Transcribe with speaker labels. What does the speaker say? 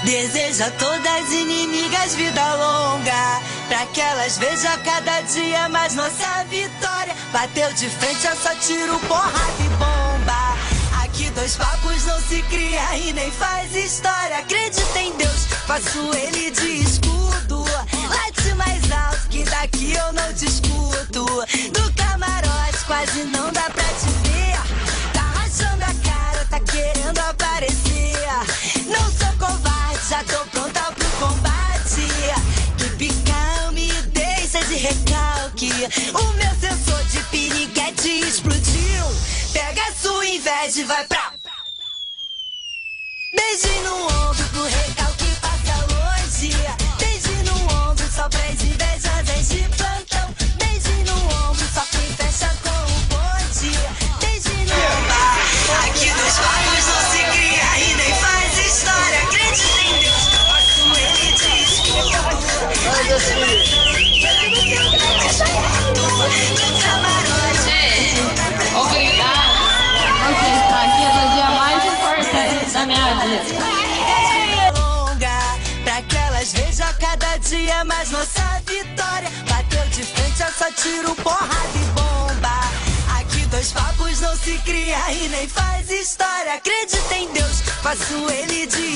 Speaker 1: Desejo a todas as inimigas vida longa, pra que elas vejam cada dia mais nossa vitória. Bateu de frente, é só tiro, porrada e bomba. Aqui dois papos não se cria e nem faz história. Acredita em Deus, faço ele de escudo. Late mais alto que daqui eu não discuto. Do camarote quase não dá pra te ver. Tá rachando a cara, tá querendo aparecer. Não sou covarde, já tô pronta pro combate. Que pica me deixa de recalque. O meu sensor de piriguete explodiu. Pega a sua inveja e vai pra... Beijinho no ombro pro recalque passa longe. Beijinho no ombro só pras invejosas de plantão. Beijinho no ombro só quem fecha com o bonde. Beijinho no ombro. Aqui dos papos não se cria e nem faz história. Acredita em Deus, faço ele de escudo. Do camarote.
Speaker 2: Obrigada. Você está aqui no dia mais importante da minha vida.
Speaker 1: Pra que elas vejam cada dia mais nossa vitória. Bateu de frente, é só tiro, porrada e bomba. Aqui dois papos não se cria e nem faz história. Acredita em Deus, faço ele de